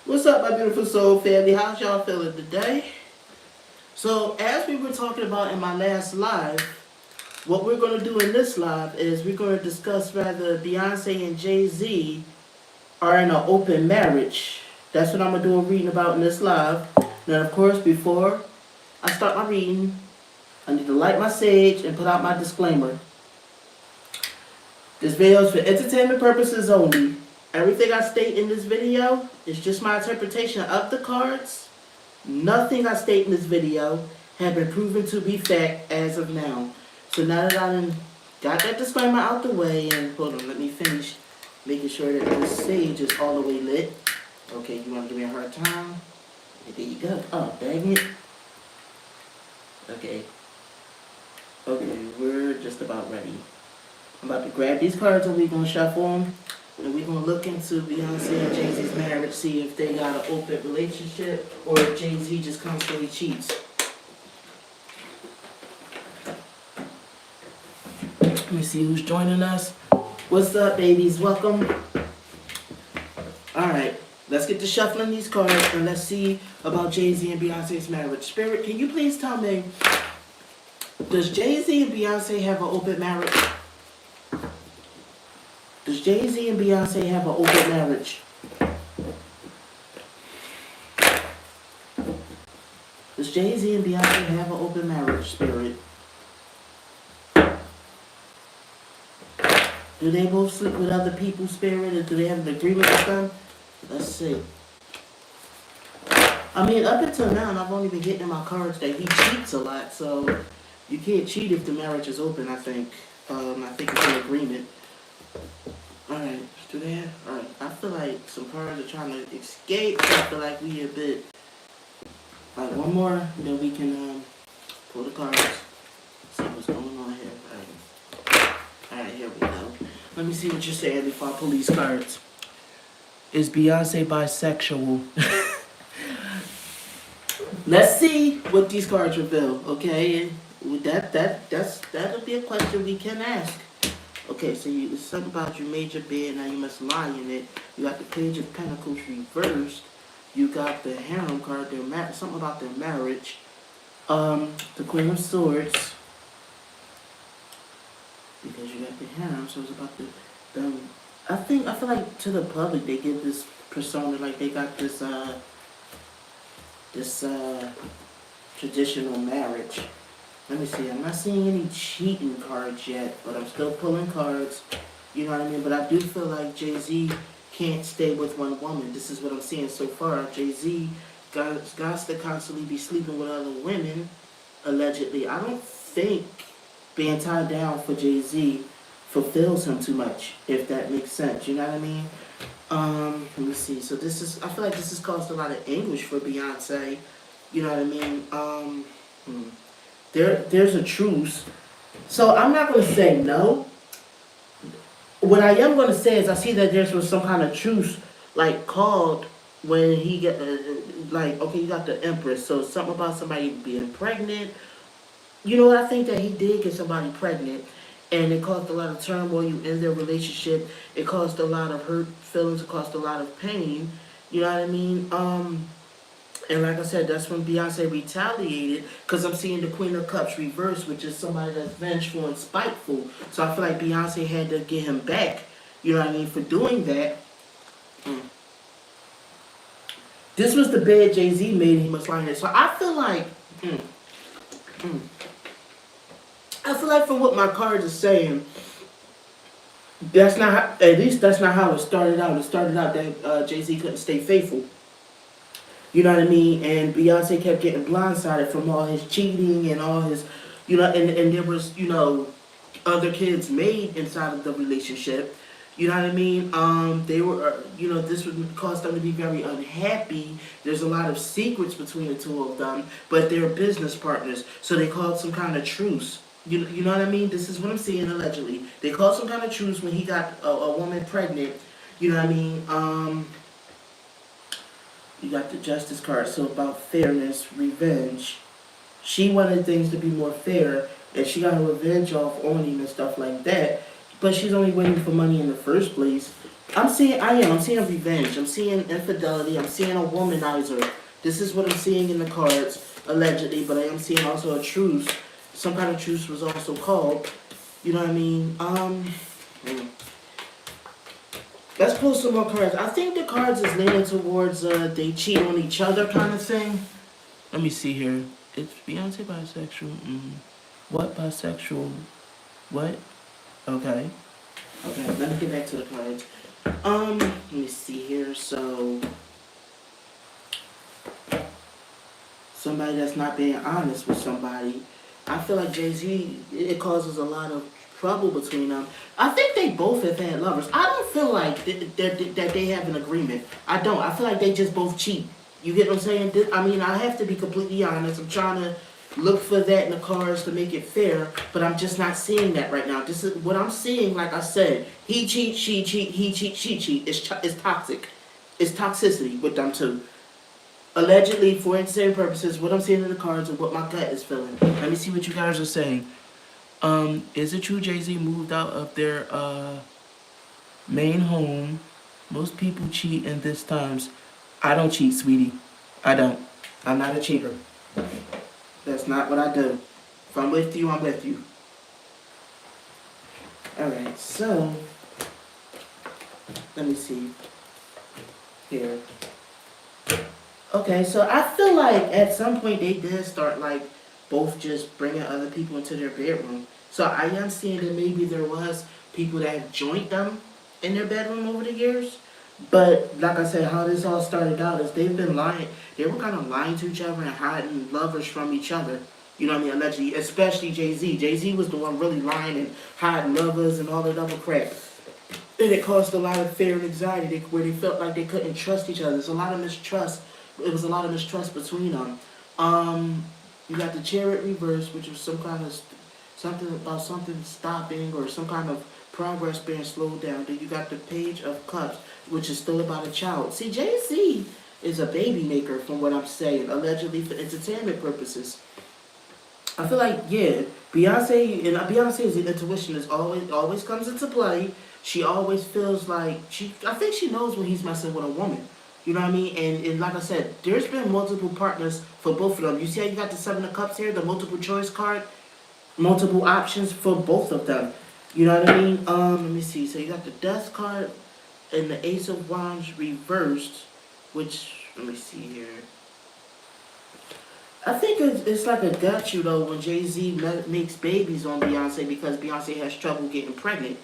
What's up, my beautiful soul family? How's y'all feeling today? So, as we were talking about in my last live, what we're going to do in this live is we're going to discuss whether Beyonce and Jay Z are in an open marriage. That's what I'm going to do a reading about in this live. Now, of course, before I start my reading, I need to light my sage and put out my disclaimer. This video is for entertainment purposes only. Everything I state in this video is just my interpretation of the cards. Nothing I state in this video has been proven to be fact as of now. So now that I got that disclaimer out the way, and hold on, let me finish making sure that this sage is all the way lit. Okay, you want to give me a hard time? And there you go. Oh, dang it. Okay. Okay, we're just about ready. I'm about to grab these cards and we're going to shuffle them. And we're going to look into Beyonce and Jay Z's marriage, see if they got an open relationship or if Jay Z just constantly cheats. Let me see who's joining us. What's up, babies? Welcome. Alright, let's get to shuffling these cards and let's see about Jay Z and Beyonce's marriage. Spirit, can you please tell me, does Jay Z and Beyonce have an open marriage? Does Jay Z and Beyoncé have an open marriage? Does Jay Z and Beyoncé have an open marriage, Spirit? Do they both sleep with other people, Spirit? Or do they have an agreement with them? Let's see. I mean, up until now, I've only been getting in my cards that he cheats a lot. So you can't cheat if the marriage is open, I think. I think it's an agreement. Alright, do they have? Alright, I feel like some cards are trying to escape. So I feel like we a bit. Alright, one more, then we can pull the cards. See what's going on here. Alright, here we go. Let me see what you're saying before I pull these cards. Is Beyonce bisexual? Let's see what these cards reveal, okay? That'll be a question we can ask. Okay, so it's something about you made your bed, now you must lie in it. You got the Page of Pentacles reversed. You got the Harem card, something about their marriage. The Queen of Swords. Because you got the Harem, so it's about the I feel like to the public they give this persona like they got this traditional marriage. Let me see, I'm not seeing any cheating cards yet, but I'm still pulling cards. You know what I mean? But I do feel like Jay Z can't stay with one woman. This is what I'm seeing so far. Jay Z got to constantly be sleeping with other women, allegedly. I don't think being tied down for Jay Z fulfills him too much, if that makes sense. You know what I mean? Let me see. So I feel like this has caused a lot of anguish for Beyonce. You know what I mean? There's a truce. So I'm not going to say no. What I am going to say is I see that there was some kind of truce, like, called when he get, like, okay, you got the Empress. So something about somebody being pregnant. You know what? I think that he did get somebody pregnant. And it caused a lot of turmoil in their relationship. It caused a lot of hurt feelings. It caused a lot of pain. You know what I mean? And like I said, that's when Beyonce retaliated, because I'm seeing the Queen of Cups reverse, which is somebody that's vengeful and spiteful. So I feel like Beyonce had to get him back, you know what I mean, for doing that. This was the bed Jay Z made, he must lie in it. So I feel like, I feel like from what my cards are saying, that's not how, at least that's not how it started out. It started out that Jay Z couldn't stay faithful. You know what I mean? And Beyonce kept getting blindsided from all his cheating and all his, you know, and there was, you know, other kids made inside of the relationship. You know what I mean? They were, you know, this would cause them to be very unhappy. There's a lot of secrets between the two of them, but they're business partners. So they called some kind of truce. You know what I mean? This is what I'm seeing allegedly. They called some kind of truce when he got a woman pregnant. You know what I mean? You got the Justice card, so about fairness, revenge. She wanted things to be more fair, and she got her revenge off on him and stuff like that. But she's only waiting for money in the first place. I'm seeing revenge. I'm seeing infidelity. I'm seeing a womanizer. This is what I'm seeing in the cards, allegedly, but I am seeing also a truce. Some kind of truce was also called. You know what I mean? Hmm. Let's pull some more cards. I think the cards is leaning towards they cheat on each other kind of thing. Let me see here. Is Beyonce bisexual? What bisexual? What? Okay. Okay, let me get back to the cards. Let me see here. So, somebody that's not being honest with somebody. I feel like Jay Z, it causes a lot of trouble between them. I think they both have had lovers. I don't feel like that they have an agreement. I don't. I feel like they just both cheat. You get what I'm saying? I mean, I have to be completely honest. I'm trying to look for that in the cards to make it fair, but I'm just not seeing that right now. This is what I'm seeing. Like I said, he cheat, she cheat, he cheat, she cheat. It's toxic. It's toxicity with them two. Allegedly, for entertainment purposes, what I'm seeing in the cards and what my gut is feeling. Let me see what you guys are saying. Is it true Jay Z moved out of their main home? Most people cheat in this times. I don't cheat, sweetie. I don't. I'm not a cheater. That's not what I do. If I'm with you, I'm with you. Alright, so let me see here. Okay, so I feel like at some point they did start like both just bringing other people into their bedroom. So I am seeing that maybe there was people that have joined them in their bedroom over the years. But like I said, how this all started out is they've been lying. They were kind of lying to each other and hiding lovers from each other. You know what I mean? Allegedly, especially Jay Z. Jay Z was the one really lying and hiding lovers and all that other crap. And it caused a lot of fear and anxiety where they felt like they couldn't trust each other. There's a lot of mistrust. It was a lot of mistrust between them. You got the chariot reverse, which was some kind of something about something stopping or some kind of progress being slowed down. Then you got the page of cups, which is still about a child. See, Jay Z is a baby maker, from what I'm saying, allegedly for entertainment purposes. I feel like, yeah, Beyonce's intuition is always comes into play. She always feels like I think she knows when he's messing with a woman. You know what I mean? And like I said, there's been multiple partners for both of them. You see how you got the Seven of Cups here, the multiple choice card, multiple options for both of them. You know what I mean? Let me see. So you got the Death card and the Ace of Wands reversed, which, let me see here. I think it's like a got you though when Jay Z makes babies on Beyonce because Beyonce has trouble getting pregnant,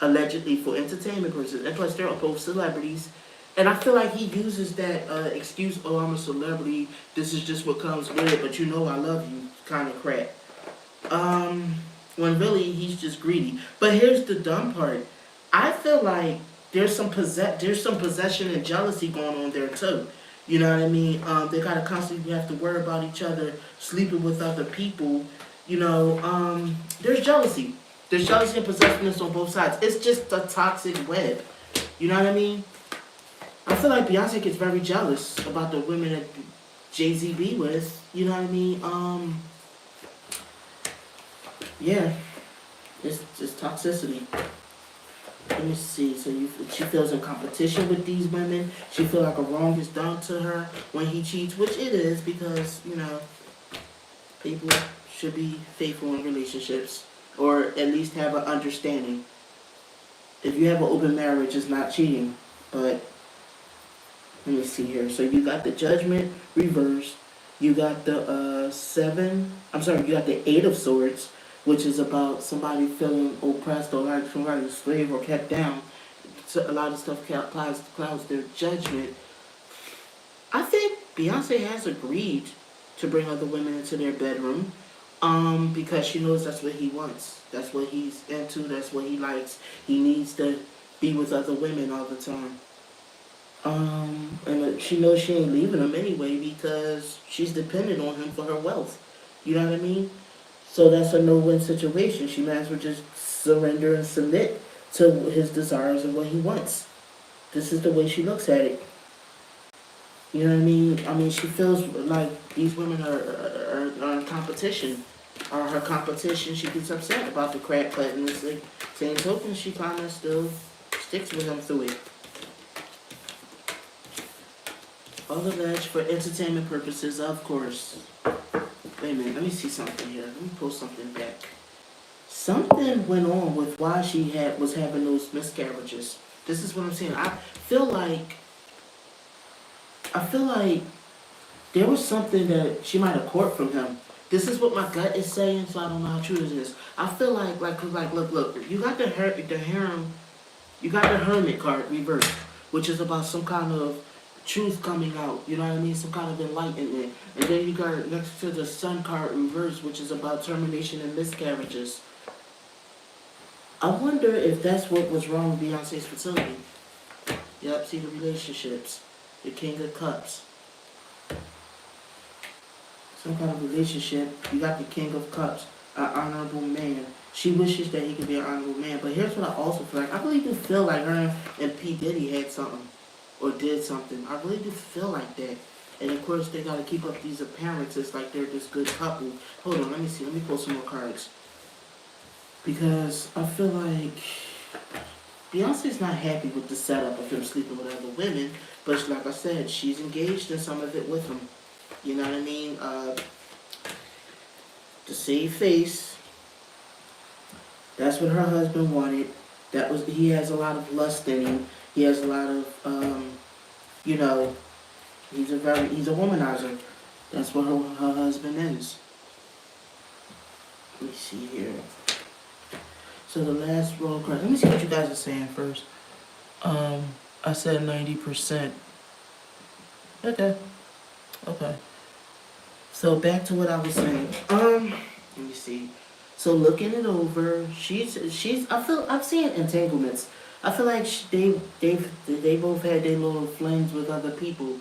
allegedly for entertainment purposes. And plus, they're both celebrities. And I feel like he uses that excuse, oh, I'm a celebrity, this is just what comes with it, but you know I love you kind of crap. When really he's just greedy. But here's the dumb part. I feel like there's some possession and jealousy going on there too. You know what I mean? They gotta constantly have to worry about each other, sleeping with other people. You know, there's jealousy. There's jealousy and possessiveness on both sides. It's just a toxic web. You know what I mean? I feel like Beyonce gets very jealous about the women that Jay Z be with. You know what I mean? Yeah, it's just toxicity. Let me see. So she feels in competition with these women. She feels like a wrong is done to her when he cheats, which it is because, you know, people should be faithful in relationships or at least have an understanding. If you have an open marriage, it's not cheating. But let me see here. So you got the Judgment reversed. You got the you got the Eight of Swords, which is about somebody feeling oppressed or like somebody slave or kept down. So a lot of stuff clouds their judgment. I think Beyonce has agreed to bring other women into their bedroom, because she knows that's what he wants. That's what he's into. That's what he likes. He needs to be with other women all the time. And she knows she ain't leaving him anyway because she's dependent on him for her wealth. You know what I mean? So that's a no-win situation. She might as well just surrender and submit to his desires and what he wants. This is the way she looks at it. You know what I mean? I mean, she feels like these women are in competition. Are her competition. She gets upset about the crap, but in the same token, she kind of still sticks with him through it. All alleged for entertainment purposes, of course. Wait a minute, let me see something here. Let me pull something back. Something went on with why she was having those miscarriages. This is what I'm saying. I feel like there was something that she might have caught from him. This is what my gut is saying, so I don't know how true this is. I feel like, look, you got the harem, you got the hermit card reversed, which is about some kind of truth coming out, you know what I mean? Some kind of enlightenment. And then you got next to the sun card reversed, which is about termination and miscarriages. I wonder if that's what was wrong with Beyonce's fertility. Yep, see the relationships. The King of Cups. Some kind of relationship. You got the King of Cups, an honorable man. She wishes that he could be an honorable man. But here's what I also feel like. I really do feel like her and P. Diddy had something. Or did something. I really do feel like that. And of course, they got to keep up these appearances like they're this good couple. Hold on, let me see. Let me pull some more cards. Because I feel like Beyonce's not happy with the setup of him sleeping with other women. But like I said, she's engaged in some of it with him. You know what I mean? To save face. That's what her husband wanted. He has a lot of lust in him. He has a lot of, you know, he's a womanizer. That's what her husband is. Let me see here. So the last roll card. Let me see what you guys are saying first. I said 90%. Okay. So back to what I was saying. Let me see. So looking it over, I'm seeing entanglements. I feel like they both had their little flings with other people.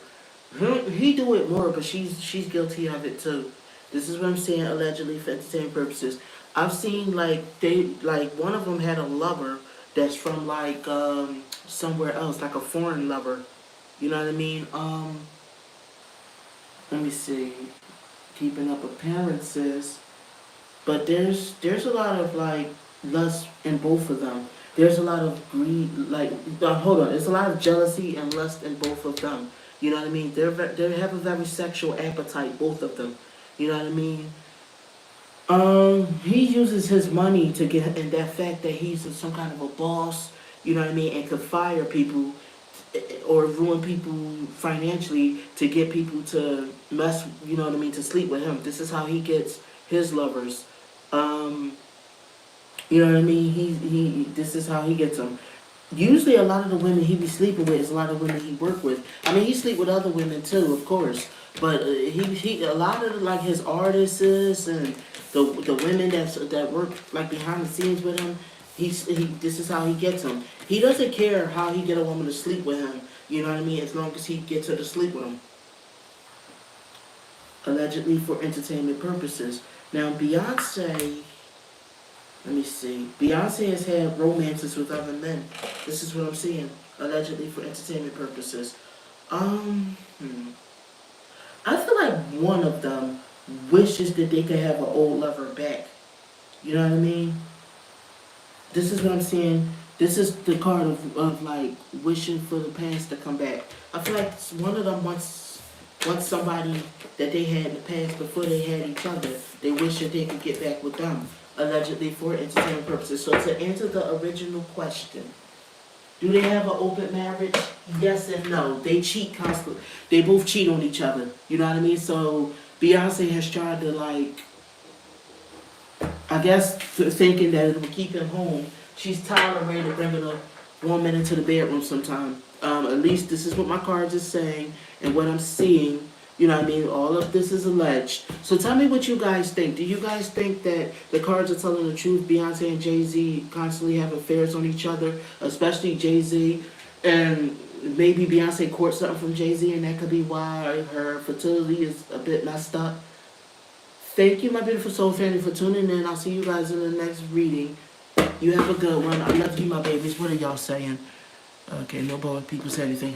He do it more, but she's guilty of it too. This is what I'm saying, allegedly for entertainment purposes. I've seen one of them had a lover that's from somewhere else, like a foreign lover. You know what I mean? Let me see. Keeping up appearances. But there's a lot of lust in both of them. There's a lot of greed, there's a lot of jealousy and lust in both of them. You know what I mean? They have a very sexual appetite, both of them. You know what I mean? He uses his money to get, and that fact that he's some kind of a boss, you know what I mean, and could fire people or ruin people financially to get people to mess, you know what I mean, to sleep with him. This is how he gets his lovers. You know what I mean? This is how he gets them. Usually a lot of the women he be sleeping with is a lot of women he work with. I mean, he sleep with other women too, of course. But he a lot of his artists and the women that work behind the scenes with him, this is how he gets them. He doesn't care how he get a woman to sleep with him. You know what I mean? As long as he gets her to sleep with him. Allegedly for entertainment purposes. Now Beyonce, let me see. Beyonce has had romances with other men. This is what I'm seeing. Allegedly for entertainment purposes. I feel like one of them wishes that they could have an old lover back. You know what I mean? This is what I'm seeing. This is the card of wishing for the past to come back. I feel like one of them wants somebody that they had in the past before they had each other. They wish that they could get back with them. Allegedly for entertainment purposes. So to answer the original question, do they have an open marriage? Yes and no. They cheat constantly. They both cheat on each other. You know what I mean? So Beyonce has tried to I guess thinking that it will keep him home. She's tolerated bringing a woman into the bedroom sometime. At least this is what my cards are saying and what I'm seeing. You know what I mean? All of this is alleged. So tell me what you guys think. Do you guys think that the cards are telling the truth? Beyonce and Jay Z constantly have affairs on each other, especially Jay Z. And maybe Beyonce caught something from Jay Z, and that could be why her fertility is a bit messed up. Thank you, my beautiful soul family, for tuning in. I'll see you guys in the next reading. You have a good one. I love you, my babies. What are y'all saying? Okay, no more people say anything.